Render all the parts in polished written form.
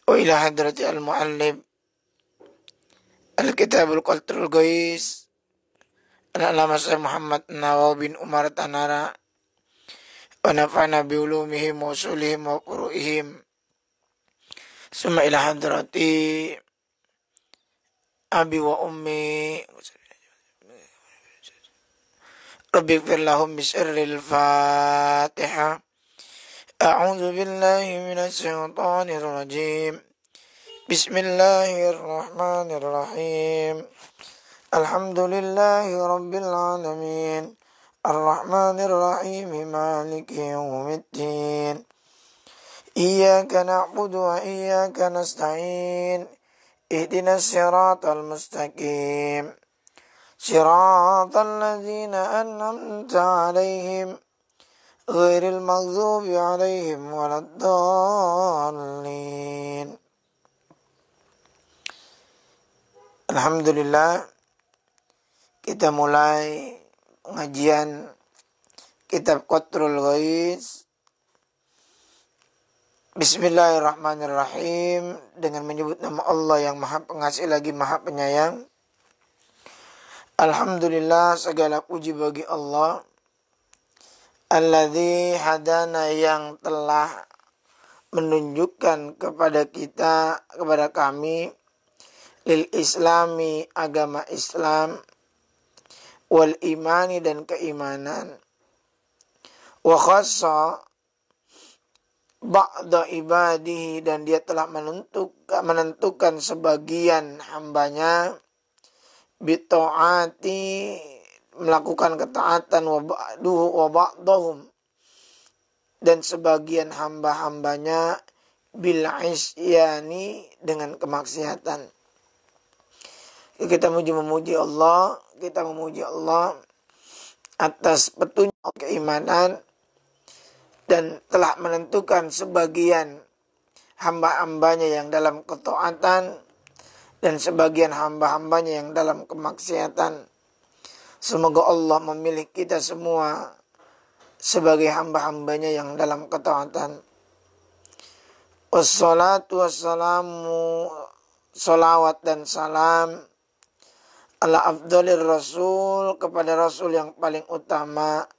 وإلى حضرة المعلم الكتاب القلتر القيس العلامة الشيخ محمد نواوي بن عمر تنارا ونفعنا بعلومهم وأصولهم وفروعهم ثم إلى حضرة أبي وأمي ربي اغفر لهم بسر الفاتحة. أعوذ بالله من الشيطان الرجيم. بسم الله الرحمن الرحيم. الحمد لله رب العالمين الرحمن الرحيم مالك يوم الدين إياك نعبد وإياك نستعين اهدنا الصراط المستقيم صراط الذين أنعمت عليهم غير المغضوب عليهم ولا الضالين. Alhamdulillah, kita mulai pengajian kitab Qatrul Ghais. Bismillahirrahmanirrahim, dengan menyebut nama Allah yang Maha Pengasih lagi Maha Penyayang. Alhamdulillah, segala puji bagi Allah alladzi hadana, yang telah menunjukkan kepada kita, kepada kami, lil islami, agama Islam, wal imani, dan keimanan, wa khassa ba'da ibadihi, dan dia telah menentukan sebagian hambanya, bita'ati, melakukan ketaatan, wa ba'dahum, dan sebagian hamba-hambanya bil isyani, dengan kemaksiatan. Kita memuji Allah atas petunjuk keimanan, dan telah menentukan sebagian hamba-hambanya yang dalam ketaatan dan sebagian hamba-hambanya yang dalam kemaksiatan. Semoga Allah memilih kita semua sebagai hamba-hambanya yang dalam ketaatan. Wassalatu wassalamu, salawat dan salam, ala afdalir rasul, kepada rasul yang paling utama,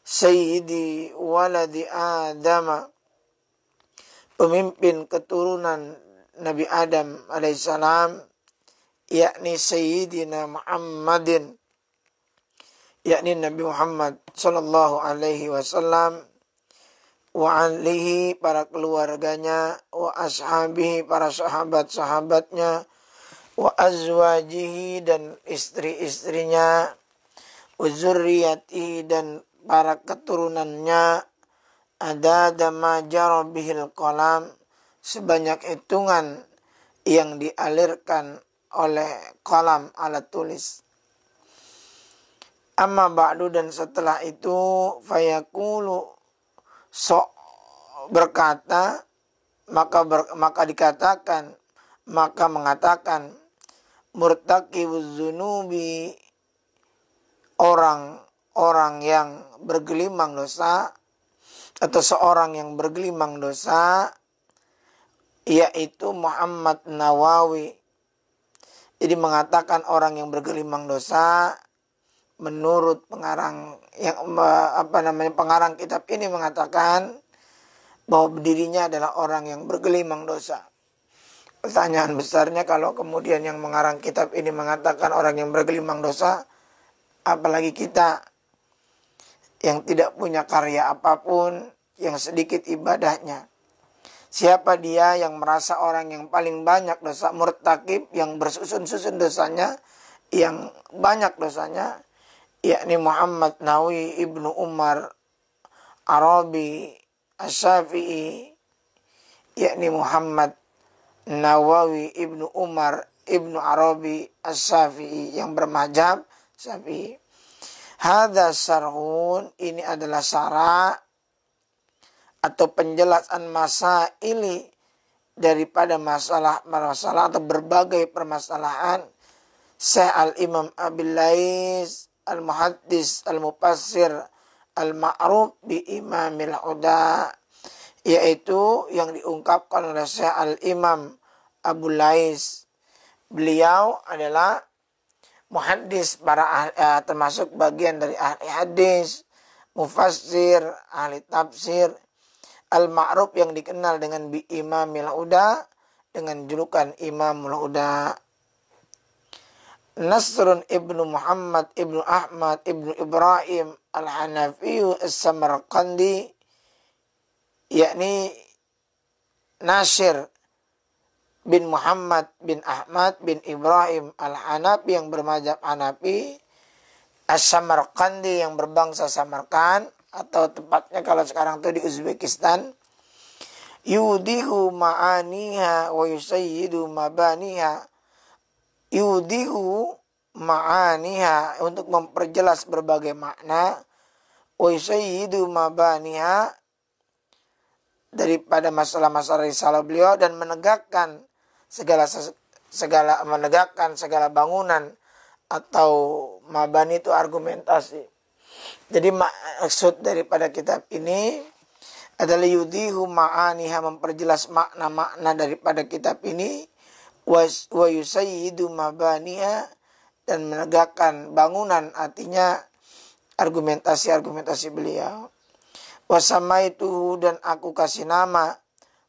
sayyidi waladi Adam, pemimpin keturunan Nabi Adam alaihissalam, yakni sayyidina Muhammadin, yakni Nabi Muhammad sallallahu alaihi wasallam, wa alihi, para keluarganya, wa ashabihi, para sahabat-sahabatnya, wa azwajihi, dan istri-istrinya, wa zurriyatihi, dan para keturunannya, adada ma jara bihil qalam, sebanyak hitungan yang dialirkan oleh qalam, alat tulis. Amma ba'du, dan setelah itu, fayaqulu, berkata, maka dikatakan, maka mengatakan, murtaqibuz dzunubi, orang yang bergelimang dosa, atau seorang yang bergelimang dosa, yaitu Muhammad Nawawi. Jadi mengatakan orang yang bergelimang dosa, menurut pengarang pengarang kitab ini mengatakan bahwa dirinya adalah orang yang bergelimang dosa. Pertanyaan besarnya, kalau kemudian yang mengarang kitab ini mengatakan orang yang bergelimang dosa, apalagi kita yang tidak punya karya apapun, yang sedikit ibadahnya. Siapa dia yang merasa orang yang paling banyak dosa, murtakib, yang bersusun-susun dosanya, yang banyak dosanya, yakni Muhammad Nawawi ibnu Umar Arabi Asy-Syafi'i, yakni Muhammad Nawawi ibnu Umar ibnu Arabi Asy-Syafi'i, yang bermadzhab Syafi'i. Hadza syarhun, ini adalah syarah atau penjelasan masaili, daripada masalah atau berbagai permasalahan Syekh Al-Imam Abil Lais Al-Muhaddis Al-Mufassir Al-Ma'ruf bi Imamil Huda, yaitu yang diungkapkan oleh Syekh Al-Imam Abu Lais. Beliau adalah muhaddis, termasuk bagian dari ahli hadis, mufassir, ahli tafsir, al-ma'ruf yang dikenal dengan bi Imamil Huda, dengan julukan Imamul Huda. Nasrun ibnu Muhammad ibnu Ahmad ibnu Ibrahim al-Hanafiyu as-Samarqandi, yakni Nasir bin Muhammad bin Ahmad bin Ibrahim al-Hanafi yang bermadzhab Hanafi, as-Samarqandi yang berbangsa Samarkand, atau tepatnya kalau sekarang itu di Uzbekistan. Yudihu ma'aniha wa yusayyidu mabaniha. Yudihu ma'aniha, untuk memperjelas berbagai makna, wa yusayyidu mabaniha, daripada masalah-masalah risalah beliau, dan menegakkan segala bangunan, atau mabani itu argumentasi. Jadi maksud daripada kitab ini adalah yudihu ma'aniha, memperjelas makna-makna daripada kitab ini, wa yusayyidu mabaniha, dan menegakkan bangunan, artinya argumentasi beliau. Wasamaituhu, dan aku kasih nama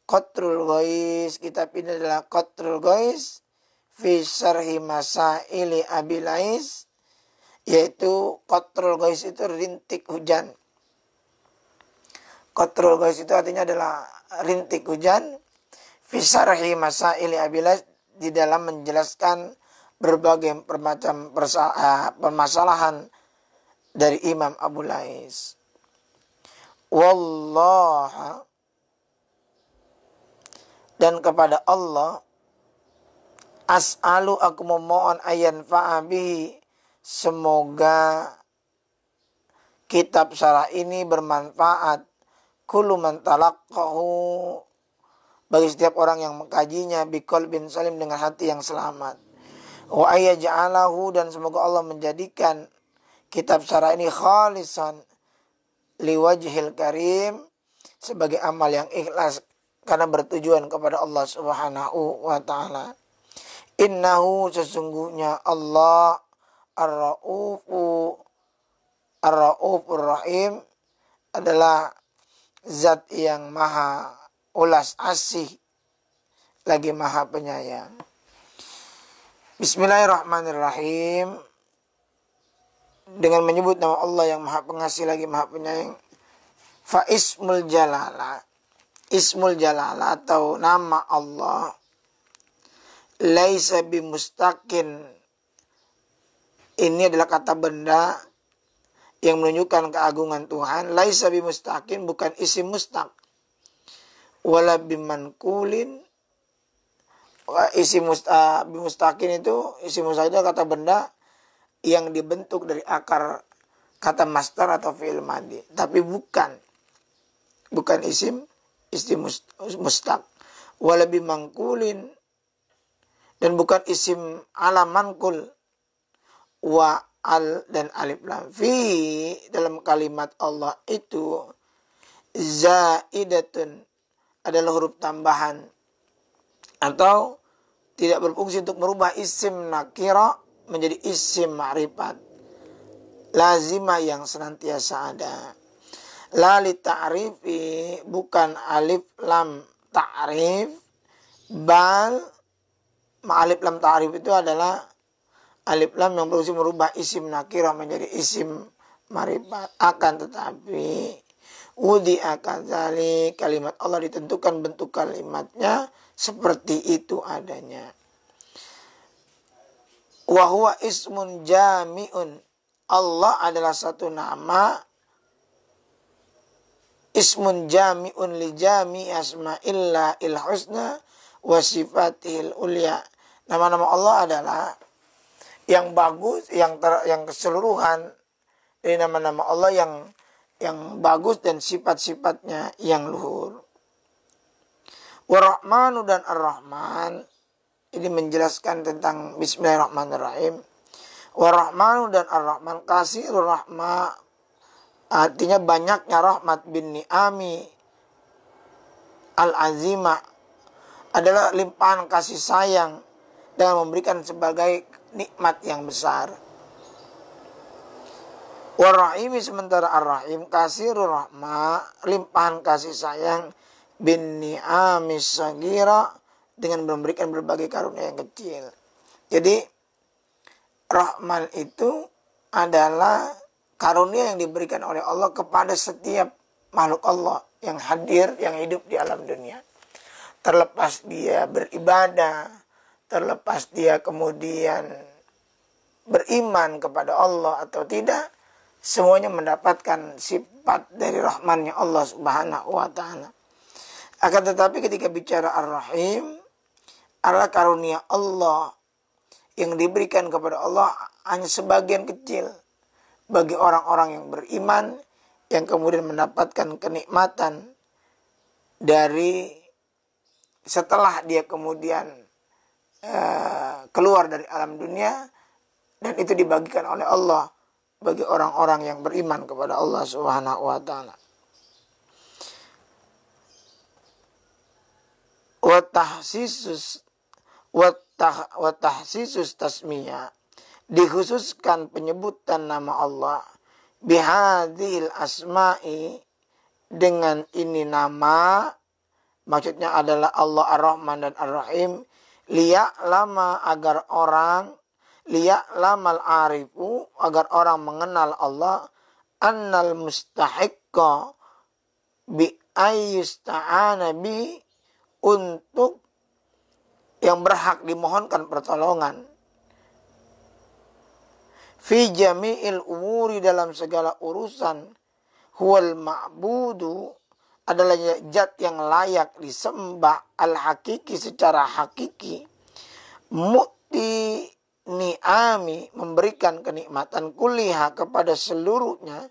Qatrul Ghais, kitab ini adalah Qatrul Ghais fi syarhi masaili Abi Lais, yaitu Qatrul Ghais itu rintik hujan. Qatrul Ghais itu artinya adalah rintik hujan, fi syarhi masaili Abi Lais, di dalam menjelaskan berbagai macam permasalahan dari Imam Abu Lais. Wallah, dan kepada Allah, as'alu, aku memohon, ayan fa'abihi, semoga kitab syarah ini bermanfaat, kullu man talaqqahu, bagi setiap orang yang mengkajinya, biqalbin salim, dengan hati yang selamat. Wa ayyaj'alahu, dan semoga Allah menjadikan kitab syarah ini khalisan liwajhil karim, sebagai amal yang ikhlas karena bertujuan kepada Allah Subhanahu wa ta'ala. Innahu, sesungguhnya Allah ar-Ra'ufur Rahim, adalah zat yang maha ulas asih, lagi maha penyayang. Bismillahirrahmanirrahim. Dengan menyebut nama Allah yang maha pengasih lagi maha penyayang. Fa ismul jalalah, ismul jalalah atau nama Allah, laisa bimustaqin, ini adalah kata benda yang menunjukkan keagungan Tuhan. Laisa bimustaqin, bukan isim mustaq. Wala bimankulin, isim bimustaqin itu, isim mustaq itu kata benda yang dibentuk dari akar kata masdar atau fi'il madhi, tapi bukan isim mustaq. Wala bimangkulin, dan bukan isim alam mankul. Wa al, dan alif lam. Fi, dalam kalimat Allah itu, zaidatun, adalah huruf tambahan, atau tidak berfungsi untuk merubah isim nakira menjadi isim ma'rifat lazimah yang senantiasa ada. La li ta'rifi, bukan alif lam ta'rif, bal alif lam ta'rif itu adalah alif lam yang berfungsi merubah isim nakirah menjadi isim ma'rifat. Akan tetapi wudi akadzali, kalimat Allah ditentukan bentuk kalimatnya seperti itu adanya. Wa huwa ismun jami'un, Allah adalah satu nama, ismun jami'un li jami' asma'illahil husna wa sifatihil ulya. Nama-nama Allah adalah yang bagus, yang keseluruhan dari nama-nama Allah yang bagus dan sifat-sifatnya yang luhur. War-Rahmanu, dan Ar-Rahman, ini menjelaskan tentang Bismillahirrahmanirrahim. War-Rahmanu, dan Ar-Rahman, kasirur rahmah, artinya banyaknya rahmat, bin ni'ami, al-azima adalah limpahan kasih sayang dengan memberikan sebagai nikmat yang besar. Warrahimi sementara ar-rahim kasirur rahma limpahan kasih sayang bin ni'amis sagira dengan memberikan berbagai karunia yang kecil. Jadi Rahman itu adalah karunia yang diberikan oleh Allah kepada setiap makhluk Allah yang hadir, yang hidup di alam dunia. Terlepas dia beribadah, terlepas dia kemudian beriman kepada Allah atau tidak, semuanya mendapatkan sifat dari rahmannya Allah subhanahu wa ta'ala. Akan tetapi ketika bicara ar-rahim, adalah karunia Allah yang diberikan kepada Allah hanya sebagian kecil bagi orang-orang yang beriman, yang kemudian mendapatkan kenikmatan dari setelah dia kemudian keluar dari alam dunia, dan itu dibagikan oleh Allah bagi orang-orang yang beriman kepada Allah Subhanahu wa taala. Wa tahsisus tasmiyah, dikhususkan penyebutan nama Allah bihadhil asma'i, dengan ini nama, maksudnya adalah Allah Ar-Rahman dan Ar-Rahim, liya'lama agar orang, liya'lamal arifu agar orang mengenal Allah, annal mustahiqqa bi ayyusta'ana bi, untuk yang berhak dimohonkan pertolongan, fi jami'il umuri dalam segala urusan, huwal ma'budu adalah zat yang layak disembah, al-hakiki secara hakiki, mu'ti ni'ami memberikan kenikmatan, kuliha kepada seluruhnya,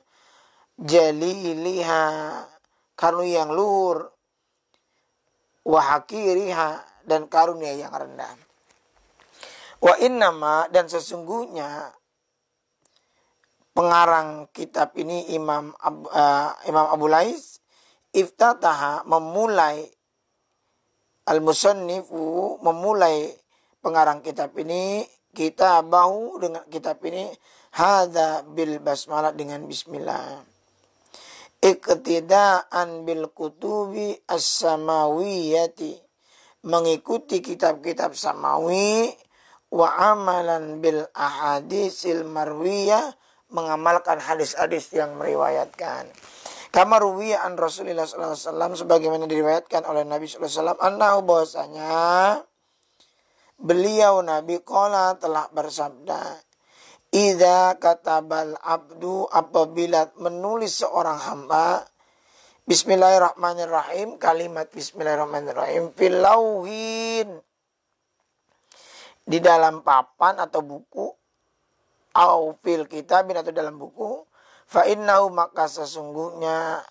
jaliliha karunia yang luhur, wahakiriha dan karunia yang rendah. Wa innama dan sesungguhnya pengarang kitab ini Imam Abu Lais iftataha memulai al-musannifu memulai pengarang kitab ini kitabahu dengan kitab ini hadza bil basmalah dengan bismillah, iqtidaan bil kutubi as-samawiyati mengikuti kitab-kitab samawi, wa amalan bil ahadisil marwiyah mengamalkan hadis-hadis yang meriwayatkan. Kama ruwiya an Rasulullah sallallahu alaihi wasallam sebagaimana diriwayatkan oleh Nabi sallallahu alaihi wasallam, annahu bahwasanya beliau Nabi qala telah bersabda, idza katabal abdu apabila menulis seorang hamba, bismillahirrahmanirrahim, kalimat bismillahirrahmanirrahim, fil lauhin di dalam papan atau buku, au fil kitabin atau dalam buku, fa innahu maka sesungguhnya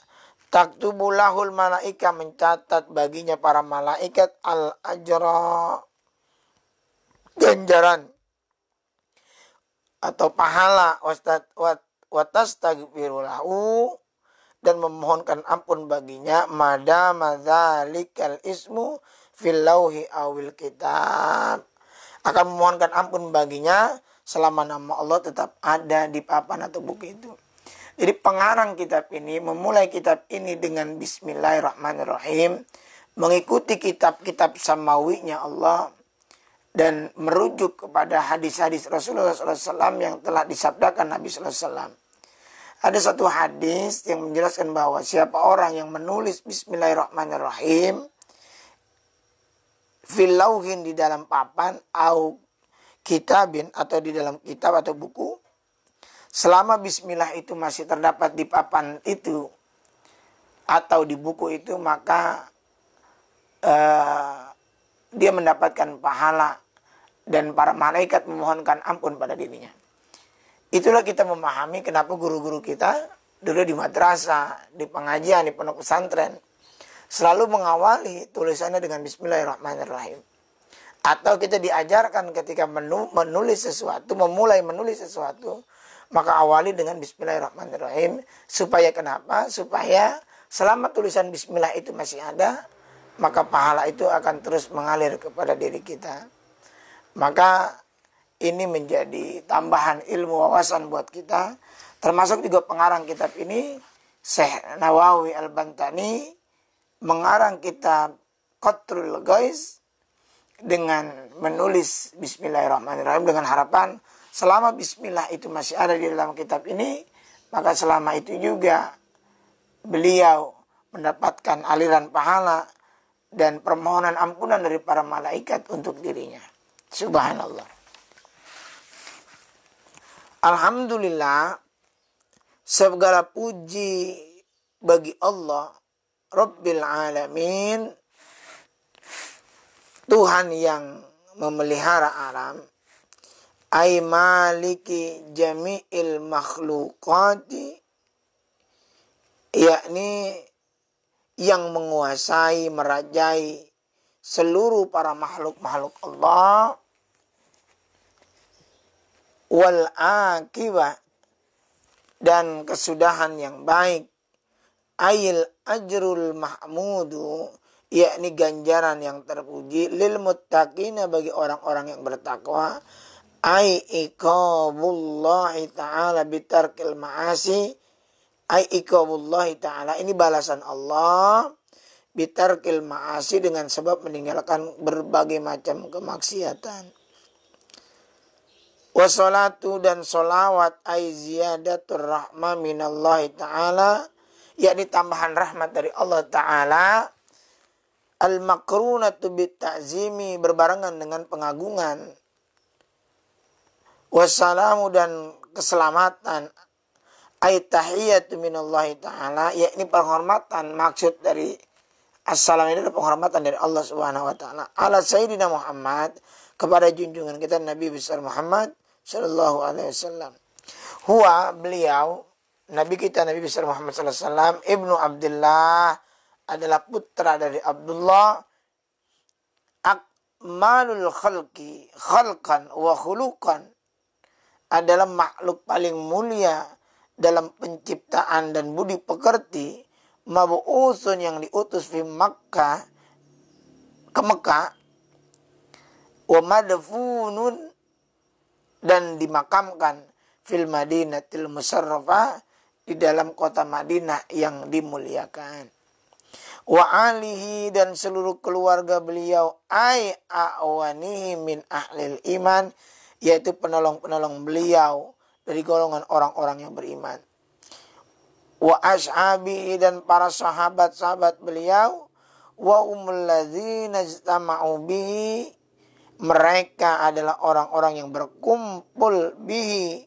taktubulahul malaika mencatat baginya para malaikat al ajra ganjaran atau pahala, watastaghfirulahu dan memohonkan ampun baginya, madama dzalikal ismu fil lauhi awil kitab, akan memohonkan ampun baginya selama nama Allah tetap ada di papan atau buku itu. Jadi pengarang kitab ini memulai kitab ini dengan bismillahirrahmanirrahim, mengikuti kitab-kitab samawinya Allah dan merujuk kepada hadis-hadis Rasulullah SAW yang telah disabdakan Nabi SAW. Ada satu hadis yang menjelaskan bahwa siapa orang yang menulis bismillahirrahmanirrahim fil lauhin di dalam papan, au kitabin atau di dalam kitab atau buku, selama bismillah itu masih terdapat di papan itu atau di buku itu, maka dia mendapatkan pahala dan para malaikat memohonkan ampun pada dirinya. Itulah kita memahami kenapa guru-guru kita dulu di madrasah, di pengajian, di pondok pesantren selalu mengawali tulisannya dengan bismillahirrahmanirrahim. Atau kita diajarkan ketika menulis sesuatu, memulai menulis sesuatu, maka awali dengan bismillahirrahmanirrahim. Supaya kenapa? Supaya selama tulisan bismillah itu masih ada, maka pahala itu akan terus mengalir kepada diri kita. Maka ini menjadi tambahan ilmu wawasan buat kita. Termasuk juga pengarang kitab ini, Syekh Nawawi Al-Bantani, mengarang kitab Qatrul Ghais dengan menulis Bismillahirrahmanirrahim, dengan harapan selama Bismillah itu masih ada di dalam kitab ini, maka selama itu juga beliau mendapatkan aliran pahala dan permohonan ampunan dari para malaikat untuk dirinya. Subhanallah. Alhamdulillah, segala puji bagi Allah Rabbil Alamin, Tuhan yang memelihara alam, ay maliki jami'il makhluqati, yakni yang menguasai, merajai seluruh para makhluk-makhluk Allah, wal akibah, dan kesudahan yang baik, ayil ajrul mahmudu, yakni ganjaran yang terpuji, lil muttaqina, bagi orang-orang yang bertakwa, ay iqabullahi ta'ala bitarkil ma'asi, ay iqabullahi ta'ala, ini balasan Allah, bitarkil ma'asi, dengan sebab meninggalkan berbagai macam kemaksiatan. Wassalatu, dan solawat, ay ziyadatur rahmah minallahi ta'ala, yakni tambahan rahmat dari Allah Ta'ala, al-makrunatu bitta'zimi, berbarengan dengan pengagungan. Wassalamu, dan keselamatan, ay tahiyatu minallahi Ta'ala, yakni penghormatan, maksud dari assalam ini adalah penghormatan dari Allah Subhanahu wa Ta'ala, ala Sayyidina Muhammad, kepada junjungan kita Nabi besar Muhammad sallallahu alaihi wasallam. Huwa, beliau, Nabi kita Nabi besar Muhammad sallallahu alaihi wasallam, ibnu Abdullah, adalah putra dari Abdullah, akmalul khalqi khalqan wa khuluqan, adalah makhluk paling mulia dalam penciptaan dan budi pekerti, mabu'usun, yang diutus di Makkah, ke Mekah, wa madfunun, dan dimakamkan fil Madinatil Musarrafah, di dalam kota Madinah yang dimuliakan. Wa alihi, dan seluruh keluarga beliau, ay a'wanihi min ahlil iman, yaitu penolong-penolong beliau dari golongan orang-orang yang beriman. Wa ashabihi, dan para sahabat-sahabat beliau, wa umul ladzina ijtama'u bihi, mereka adalah orang-orang yang berkumpul bihi,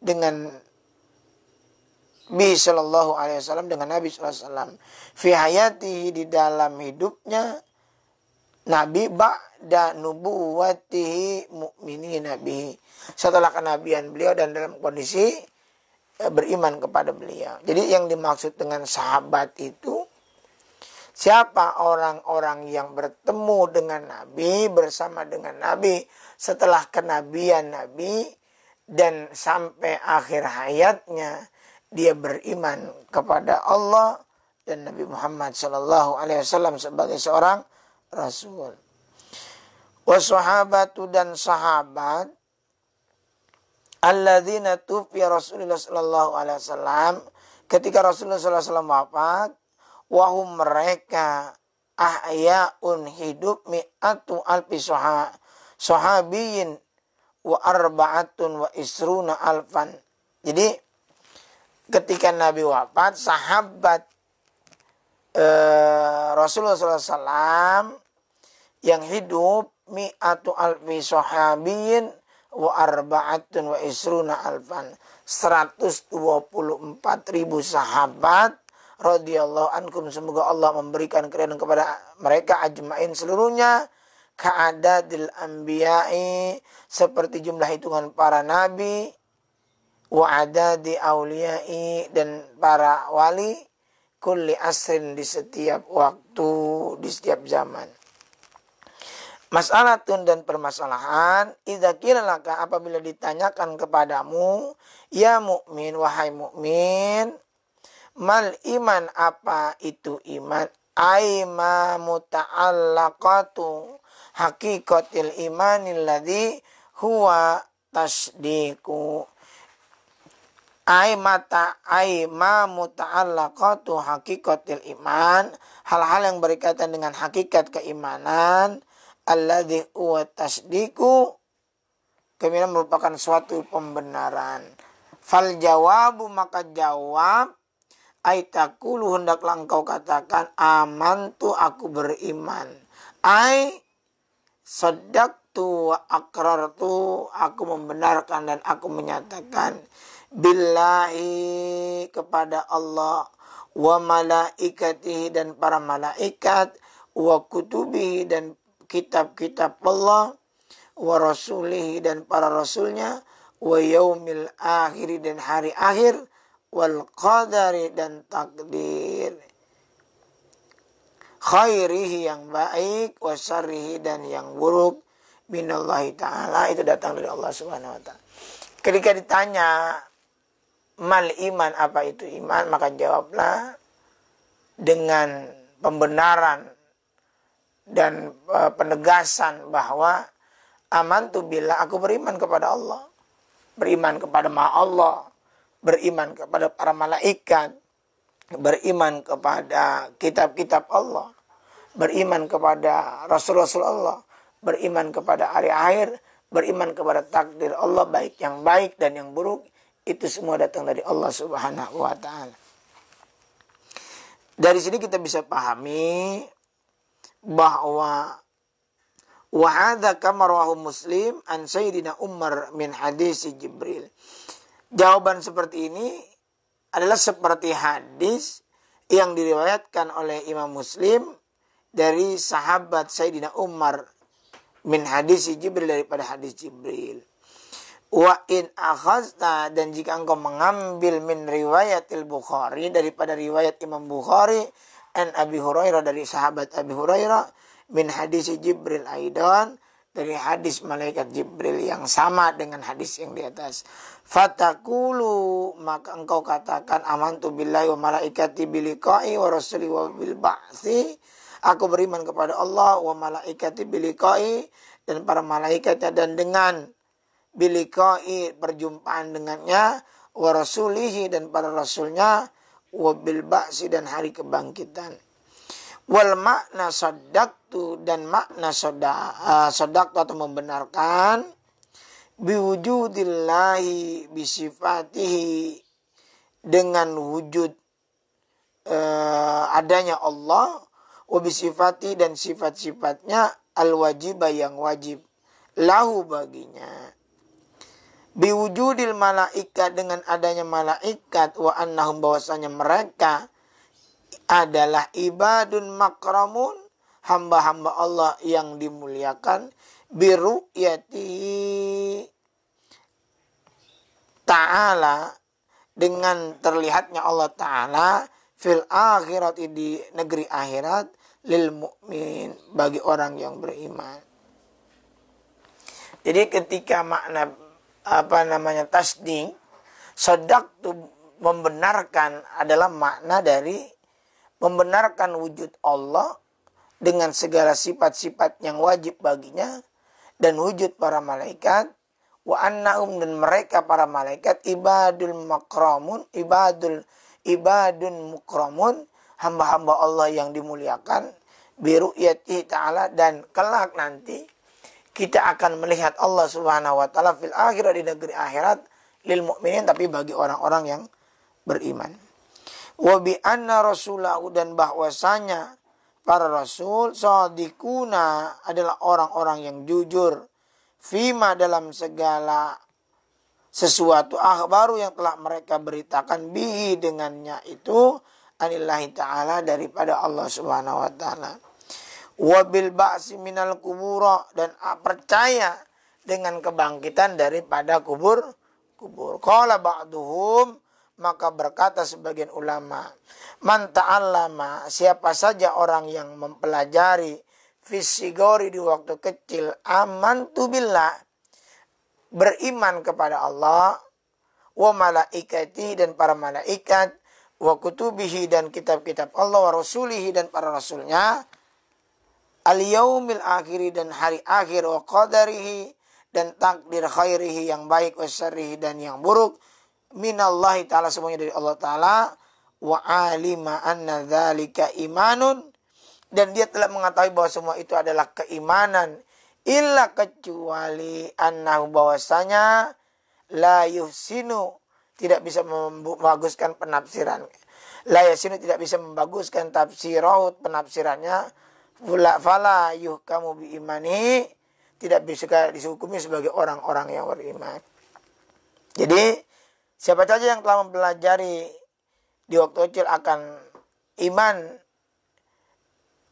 dengan bihi sallallahu alaihi wasallam, dengan Nabi sallallahu alaihi wasallam, fi hayatihi, di dalam hidupnya Nabi, ba'da nubuwatihi mu'minina bihi, setelah kenabian beliau dan dalam kondisi beriman kepada beliau. Jadi yang dimaksud dengan sahabat itu, siapa orang-orang yang bertemu dengan Nabi, bersama dengan Nabi setelah kenabian Nabi, dan sampai akhir hayatnya dia beriman kepada Allah dan Nabi Muhammad sallallahu alaihi wasallam sebagai seorang rasul. Wassahabatu, dan sahabat, alladzina tufiya Rasulullah sallallahu alaihi wasallam, ketika Rasulullah sallallahu alaihi wasallam wafat, wahum, mereka, ahyaun, hidup, mi'atu alfi sahabiyin wa arba'atun wa isruna alfan. Jadi ketika Nabi wafat, sahabat Rasulullah SAW yang hidup, mi'atu alfi sahabiyin wa arba'atun wa isruna alfan, 124.000 sahabat radhiyallahu ankum, semoga Allah memberikan keridhaan kepada mereka ajmain seluruhnya, ka'adadil anbiya'i, seperti jumlah hitungan para nabi, wa adadi auliyai, dan para wali, kulli asrin, di setiap waktu, di setiap zaman. Mas'alatun, dan permasalahan, idza qila laka, apabila ditanyakan kepadamu, ya mukmin, wahai mukmin, mal iman, apa itu iman, Aima muta'allaqatu haqiqatil imanil ladzi huwa tasdiqu. Aima muta'allaqatu haqiqatil iman, hal-hal yang berkaitan dengan hakikat keimanan, alladzi huwa tasdiqu, keimanan merupakan suatu pembenaran. Fal jawabu, maka jawab, aitakulu, hendaklah engkau katakan, amantu, aku beriman. Saddaqtu wa aqrartu, aku membenarkan dan aku menyatakan, billahi, kepada Allah, wa malaikatihi, dan para malaikat, wa kutubihi, dan kitab-kitab Allah, wa rasulihi, dan para rasulnya, wa yaumil akhiri, dan hari akhir, wal qadari, dan takdir, khairihi, yang baik, wa syarrihi, dan yang buruk, minallahi ta'ala, itu datang dari Allah subhanahu wa ta'ala. Ketika ditanya mal iman, apa itu iman, maka jawablah dengan pembenaran dan penegasan bahwa amantu billah, aku beriman kepada Allah, beriman kepada Allah, beriman kepada para malaikat, beriman kepada kitab-kitab Allah, beriman kepada Rasul-Rasul Allah, beriman kepada hari akhir, beriman kepada takdir Allah, baik yang baik dan yang buruk, itu semua datang dari Allah subhanahu wa ta'ala. Dari sini kita bisa pahami bahwa wa hadza kama rawahu Muslim an Sayyidina Umar min hadis Jibril. Jawaban seperti ini adalah seperti hadis yang diriwayatkan oleh Imam Muslim dari sahabat Sayyidina Umar min hadis Jibril, daripada hadis Jibril. Wa in akhazta, dan jika engkau mengambil min riwayatil Bukhari, daripada riwayat Imam Bukhari, an Abi Hurairah, dari sahabat Abi Hurairah, min hadis Jibril aidan, dari hadis malaikat Jibril yang sama dengan hadis yang di atas. Fatakulu, maka engkau katakan, amantu billahi wa malaikati biliqa'i wa rasuli wa bil ba'thi, aku beriman kepada Allah, wa malaikati biliqa'i, dan para malaikatnya, dan dengan biliqa'i, perjumpaan dengannya, wa rasulihi, dan para rasulnya, wa bil ba'thi, dan hari kebangkitan. Wal makna saddaqtu, dan makna saddaqtu atau membenarkan, biwujudillahi bisifatihi, dengan wujud adanya Allah, wa bisifati, dan sifat-sifatnya, al-wajibah, yang wajib, lahu, baginya. Biwujudil malaikat, dengan adanya malaikat, wa annahum, bahwasanya mereka adalah ibadun makramun, hamba-hamba Allah yang dimuliakan, biru'yati ta'ala, dengan terlihatnya Allah Ta'ala, fil akhirat, di negeri akhirat, lil mu'min, bagi orang yang beriman. Jadi ketika makna tasdik, sadaqtu, membenarkan, adalah makna dari membenarkan wujud Allah dengan segala sifat-sifat yang wajib baginya, dan wujud para malaikat, wa annahum, dan mereka para malaikat, ibadun mukramun, hamba-hamba Allah yang dimuliakan, biru'yatihi ta'ala, dan kelak nanti kita akan melihat Allah subhanahu wa ta'ala fil akhirat, di negeri akhirat, lil mu'minin, tapi bagi orang-orang yang beriman. Wa bi anna rasulahu, dan bahwasanya para rasul, shadiquna, adalah orang-orang yang jujur, fima, dalam segala sesuatu, akhbaru, yang telah mereka beritakan, bihi, dengannya itu, anillahi ta'ala, daripada Allah subhanahu wa ta'ala. Wabil ba'si minal kubura, dan percaya dengan kebangkitan daripada kubur. Qala ba'duhum, maka berkata sebagian ulama, man ta'allama, siapa saja orang yang mempelajari, fisigori, di waktu kecil, amantu billah, beriman kepada Allah, wa malaikati, dan para malaikat, wa kutubihi dan kitab-kitab Allah, wa rasulihi dan para rasulnya, al yaumil akhiri dan hari akhir, wa qadarihi dan takdir khairihi yang baik, wa syarrihi dan yang buruk, minallahi ta'ala semuanya dari Allah ta'ala, wa alima anna dzalika imanun dan dia telah mengetahui bahwa semua itu adalah keimanan, illa kecuali annahu bahwasanya la yuhsinu tidak bisa membaguskan penafsiran. La yasinu tidak bisa membaguskan tafsirahu penafsirannya. Fala yuhkamu bi imani tidak bisa dihukumi sebagai orang-orang yang beriman. Jadi siapa saja yang telah mempelajari di waktu kecil akan iman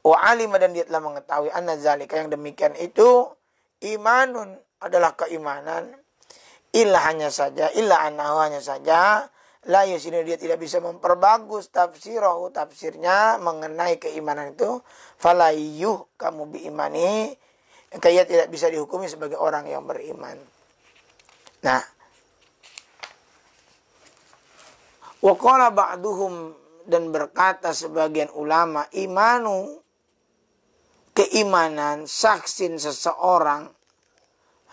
wa alima dan dia telah mengetahui anna zalika yang demikian itu imanun adalah keimanan. Illa hanya saja la yusinu dia tidak bisa memperbagus tafsirahu tafsirnya mengenai keimanan itu, fala kamu biimani kaya tidak bisa dihukumi sebagai orang yang beriman. Nah, wa qala ba'duhum dan berkata sebagian ulama, imanu keimanan saksin seseorang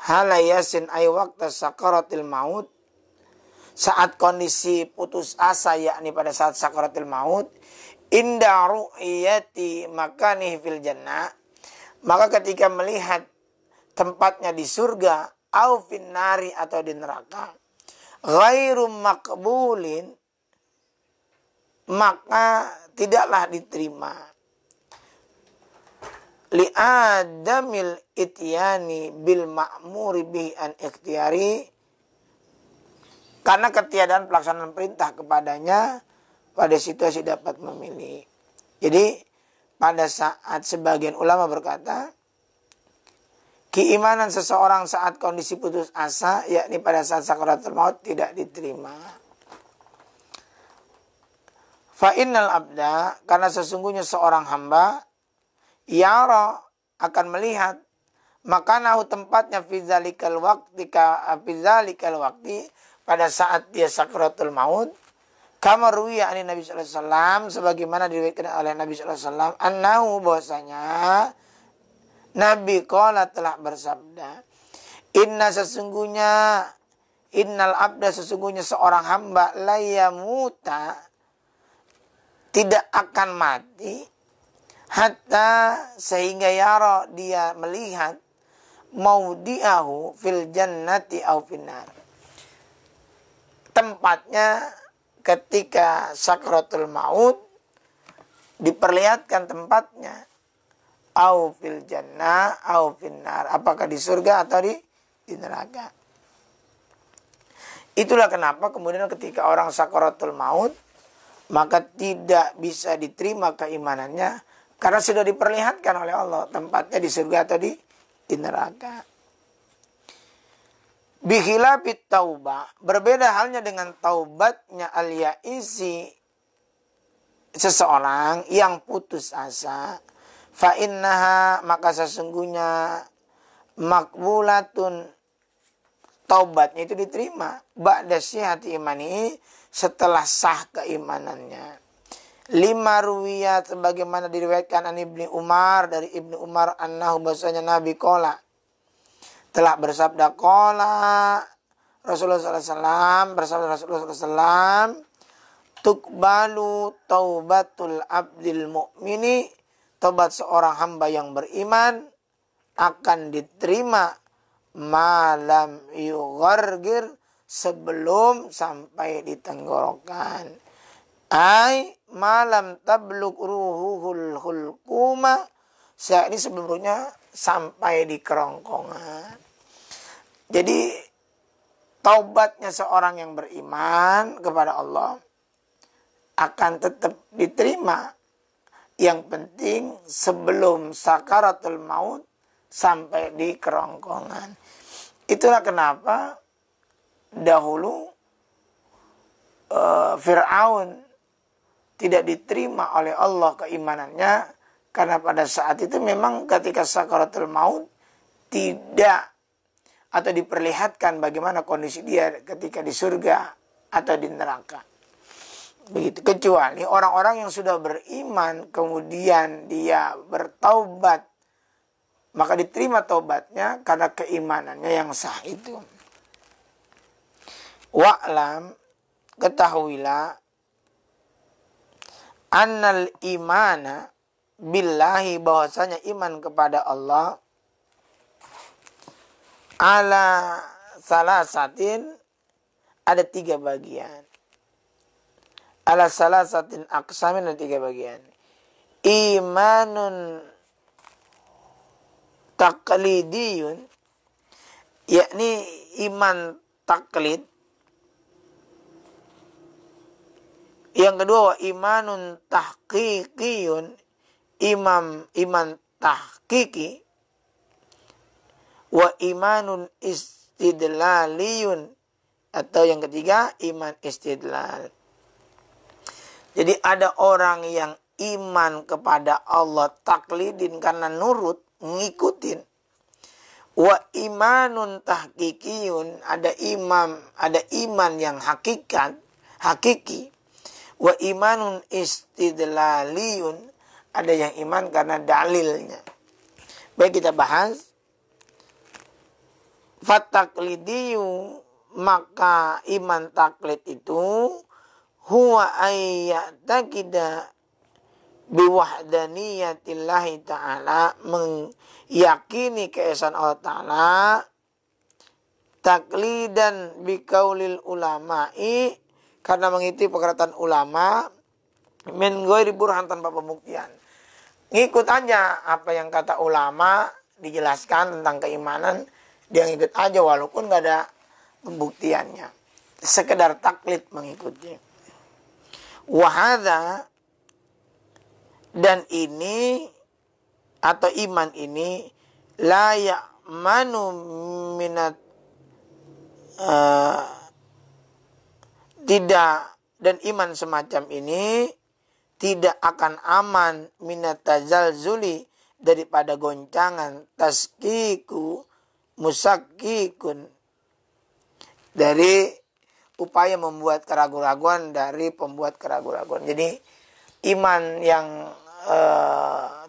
halayasin ay waqta sakaratil maut saat kondisi putus asa yakni pada saat sakaratil maut inda ru'yati makanihi fil jannah maka ketika melihat tempatnya di surga au finnari atau di neraka ghairu maqbulin maka tidaklah diterima li'adamil ityani bil ma'muri bihi an ikhtiyari karena ketiadaan pelaksanaan perintah kepadanya pada situasi dapat memilih. Jadi pada saat sebagian ulama berkata keimanan seseorang saat kondisi putus asa yakni pada saat sakaratul maut tidak diterima. Fa innal abda karena sesungguhnya seorang hamba yara akan melihat makanahu tempatnya fi zalikal waqti pada saat dia sakratul maut kama ruwiya ani Nabi sallallahu alaihi wasallam sebagaimana diriwayatkan oleh Nabi sallallahu alaihi wasallam annahu bahwasanya Nabi qala telah bersabda innal abda sesungguhnya seorang hamba la yamuta tidak akan mati hatta sehingga yara dia melihat maudi'ahu fil jannati au finnar tempatnya ketika sakratul maut diperlihatkan tempatnya au fil jannah au finnar apakah di surga atau di neraka. Itulah kenapa kemudian ketika orang sakratul maut maka tidak bisa diterima keimanannya karena sudah diperlihatkan oleh Allah tempatnya di surga atau di neraka. Bikhilafit taubah. Berbeda halnya dengan taubatnya al-ya'isi seseorang yang putus asa. Fa innaha maka sesungguhnya makbulatun taubatnya itu diterima. Ba'da sihati imani setelah sah keimanannya. Lima ruwiyat sebagaimana diriwayatkan an Ibnu Umar dari Ibnu Umar annahu bahwasanya Nabi qala telah bersabda qala Rasulullah sallallahu alaihi wasallam bersabda Rasulullah sallallahu alaihi wasallam tuqbalu taubatul abdil mu'mini taubat seorang hamba yang beriman akan diterima malam yughargir sebelum sampai di tenggorokan ai malam tabluk ruhuhul hulquma ini sebelumnya sampai di kerongkongan. Jadi taubatnya seorang yang beriman kepada Allah akan tetap diterima. Yang penting sebelum sakaratul maut sampai di kerongkongan. Itulah kenapa dahulu Fir'aun tidak diterima oleh Allah keimanannya karena pada saat itu memang ketika sakaratul maut tidak atau diperlihatkan bagaimana kondisi dia ketika di surga atau di neraka. Begitu, kecuali orang-orang yang sudah beriman kemudian dia bertaubat, maka diterima taubatnya karena keimanannya yang sah itu. Wa'lam, ketahuilah, annal imana billahi, bahwasanya iman kepada Allah, ala salasatin, ada 3 bagian. Ala salasatin aqsamin, ada 3 bagian. Imanun taqlidiyun, yakni iman taklid. Yang kedua, wa imanun tahqiqiyun, iman tahqiqi. Wa imanun istidlaliyun, atau yang ketiga iman istidlal. Jadi ada orang yang iman kepada Allah taklidin karena nurut, ngikutin. Wa imanun tahqiqiyun, ada iman yang hakiki. Wa imanun istidlaliyun, ada yang iman karena dalilnya. Baik, kita bahas. Fataklidiyu, maka iman taklid itu huwa ayya'taqida biwahdaniyatillahi ta'ala, meyakini keesaan Allah Ta'ala, taklidan biqaulil ulama'i, karena mengikuti perkataan ulama, min ghairi burhan, tanpa pembuktian. Ngikut aja apa yang kata ulama dijelaskan tentang keimanan, dia ngikut aja walaupun gak ada pembuktiannya, sekedar taklid mengikuti. Wahada, dan ini atau iman ini, la ya'manu minat, tidak, dan iman semacam ini tidak akan aman minat tazalzuli, daripada goncangan, taskiku musakkikun, dari upaya membuat keraguan-raguan dari pembuat keraguan-raguan. Jadi iman yang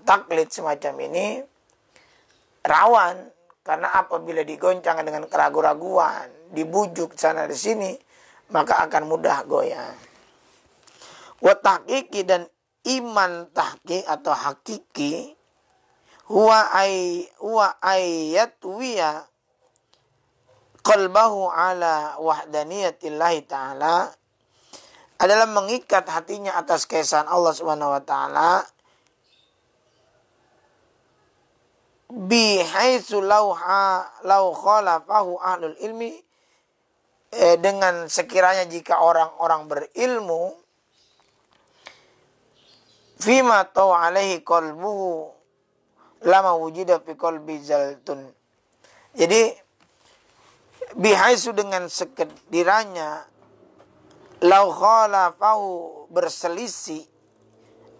taklid semacam ini rawan, karena apabila digoncang dengan keraguan-raguan, dibujuk sana di sini, maka akan mudah goyah. Wa tahqiqi, dan iman tahqiq atau hakiki, huwa ayatwiya qalbahu ala wahdaniyatillahi ta'ala, adalah mengikat hatinya atas keesaan Allah Subhanahu wa taala, bihaitsu law khalafahu ahlul ilmi, dengan sekiranya jika orang-orang berilmu, fima taw alaihi qalbuhu lama wujida fi qalbi zaltun. Jadi bihaisu, dengan sekiranya, lau khalafahu, berselisih,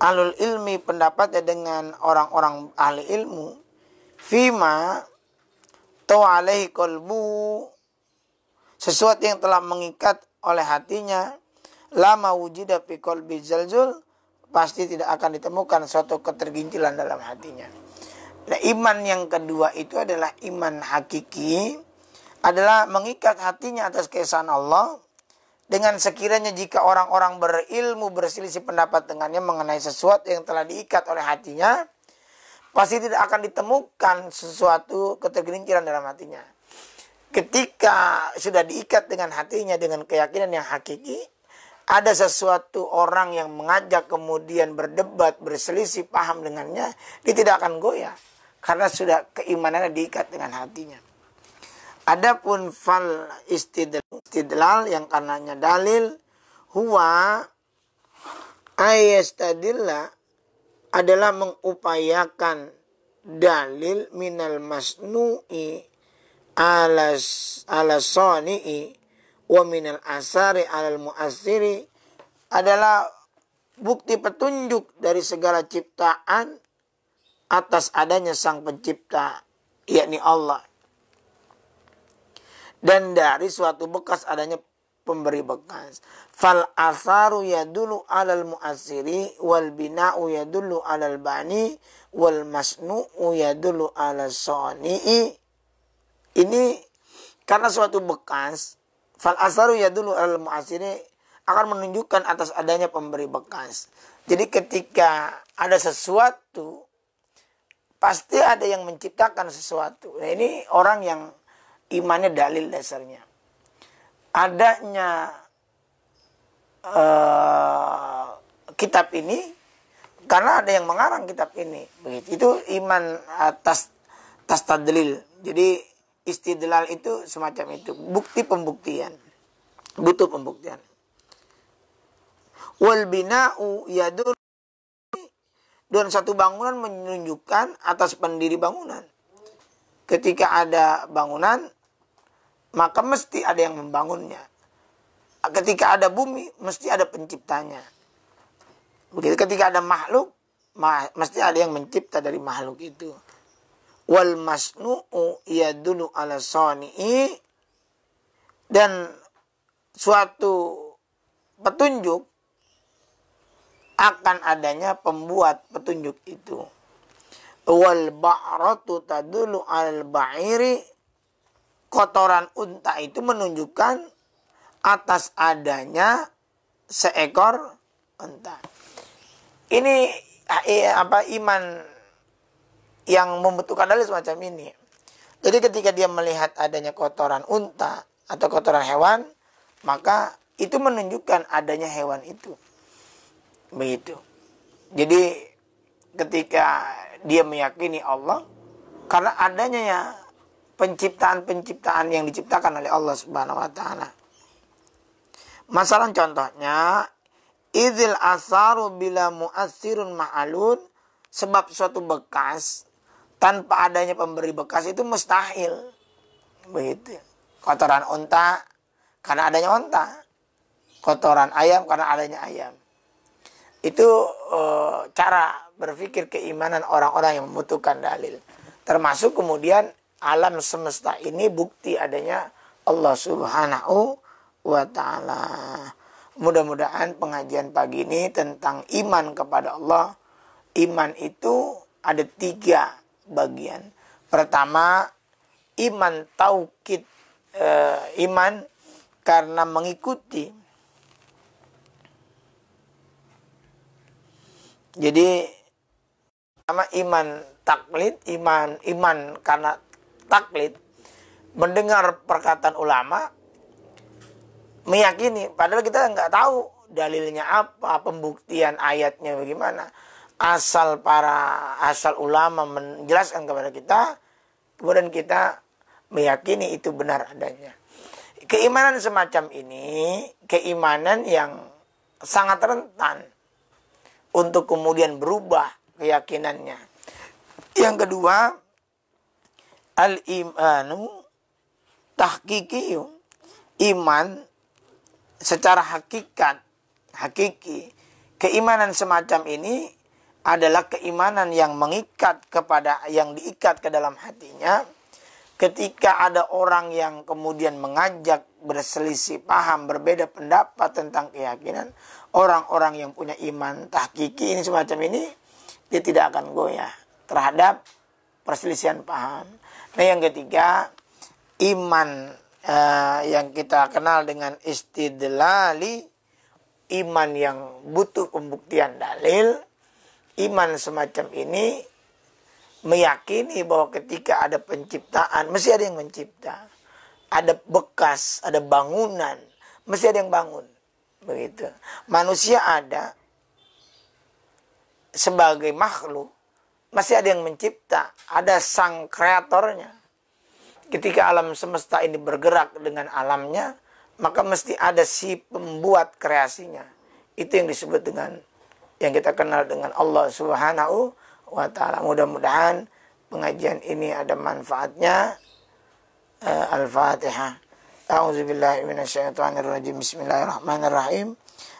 ahlul ilmi, pendapatnya dengan orang-orang ahli ilmu, fima taw alaihi qalbu, sesuatu yang telah mengikat oleh hatinya, lama wujida fi qalbi zalzul, pasti tidak akan ditemukan suatu ketergincilan dalam hatinya. Nah, iman yang kedua itu adalah iman hakiki, adalah mengikat hatinya atas keesaan Allah, dengan sekiranya jika orang-orang berilmu berselisih pendapat dengannya mengenai sesuatu yang telah diikat oleh hatinya, pasti tidak akan ditemukan sesuatu ketergelinciran dalam hatinya. Ketika sudah diikat dengan hatinya dengan keyakinan yang hakiki, ada sesuatu orang yang mengajak kemudian berdebat, berselisih paham dengannya, dia tidak akan goyah, karena sudah keimanannya diikat dengan hatinya. Adapun fal istidlal, yang karenanya dalil, huwa ayastadillah, adalah mengupayakan dalil minal masnu'i ala sani'i wa minal asari alal mu'assiri, adalah bukti petunjuk dari segala ciptaan atas adanya sang pencipta, yakni Allah, dan dari suatu bekas adanya pemberi bekas. Fal asaru yadullu alal mu'assiri wal bina'u yadullu alal bani wal masnu'u yadullu alal soni'i. Ini karena suatu bekas, fal asaru yadullu alal mu'assiri akan menunjukkan atas adanya pemberi bekas. Jadi ketika ada sesuatu, pasti ada yang menciptakan sesuatu. Nah, ini orang yang imannya dalil dasarnya. Adanya kitab ini karena ada yang mengarang kitab ini. Begitu. Itu iman atas tadlil. Jadi istidlal itu semacam itu. Bukti pembuktian. Butuh pembuktian. Wal bina'u yadur, dan satu bangunan menunjukkan atas pendiri bangunan. Ketika ada bangunan, maka mesti ada yang membangunnya. Ketika ada bumi, mesti ada penciptanya. Begitu ketika ada makhluk, mesti ada yang mencipta dari makhluk itu. Wal masnu'u yadullu ala sani'i, dan suatu petunjuk akan adanya pembuat petunjuk itu. Wal ba'ratu tadullu alal ba'iri, kotoran unta itu menunjukkan atas adanya seekor unta. Ini iman yang membutuhkan dalil semacam ini. Jadi ketika dia melihat adanya kotoran unta atau kotoran hewan, maka itu menunjukkan adanya hewan itu. Begitu. Jadi ketika dia meyakini Allah, karena adanya ya penciptaan-penciptaan yang diciptakan oleh Allah Subhanahu wa taala. Masalah contohnya, idzil asaru bila mu'assirun ma'alun, sebab suatu bekas tanpa adanya pemberi bekas itu mustahil. Begitu. Kotoran unta karena adanya unta. Kotoran ayam karena adanya ayam. Itu cara berpikir keimanan orang-orang yang membutuhkan dalil. Termasuk kemudian alam semesta ini bukti adanya Allah Subhanahu wa ta'ala. Mudah-mudahan pengajian pagi ini tentang iman kepada Allah. Iman itu ada 3 bagian. Pertama, iman taukid, iman karena mengikuti. Jadi sama iman taklid, iman karena taklid, mendengar perkataan ulama, meyakini, padahal kita nggak tahu dalilnya apa, pembuktian ayatnya bagaimana. Asal ulama menjelaskan kepada kita, kemudian kita meyakini itu benar adanya. Keimanan semacam ini, keimanan yang sangat rentan untuk kemudian berubah keyakinannya. Yang kedua, al-imanu tahqiqiyun, iman secara hakiki. Keimanan semacam ini adalah keimanan yang mengikat kepada, yang diikat ke dalam hatinya. Ketika ada orang yang kemudian mengajak berselisih paham, berbeda pendapat tentang keyakinan, orang-orang yang punya iman tahqiqi ini semacam ini, dia tidak akan goyah terhadap perselisihan paham. Nah, yang ketiga, iman yang kita kenal dengan istidlali, iman yang butuh pembuktian dalil. Iman semacam ini meyakini bahwa ketika ada penciptaan, mesti ada yang mencipta. Ada bekas, ada bangunan, mesti ada yang bangun. Begitu. Manusia ada sebagai makhluk, masih ada yang mencipta, ada sang kreatornya. Ketika alam semesta ini bergerak dengan alamnya, maka mesti ada si pembuat kreasinya. Itu yang disebut dengan, yang kita kenal dengan Allah Subhanahu wa ta'ala. Mudah-mudahan pengajian ini ada manfaatnya. Al-Fatihah. A'udzubillahi minasyaitonirrajim. Bismillahirrahmanirrahim.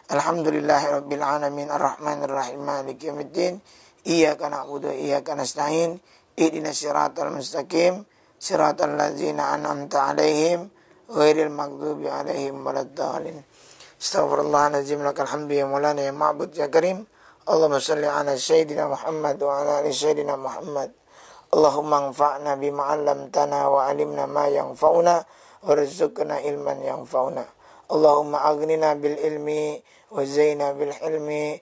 Alhamdulillahirabbil alamin arrahmanirrahim maliki yaumiddin. Iyyaka na'budu wa iyyaka nasta'in. Ihdinas siratal mustaqim. Siratal ladzina an'amta 'alaihim ghairil maghdubi alaihim waladdallin. Astaghfirullahaladzim, lakal hamdu ya maulana ya ma'bud ya karim. Allahumma salli ala sayyidina Muhammad wa ala ali sayyidina Muhammad. Allahumma anfa'na bima 'allamtana wa 'alimna ma yanfa'una warzuqna ilman yanfa'una. Allahumma aghnina bil ilmi wa zaina bil hilmi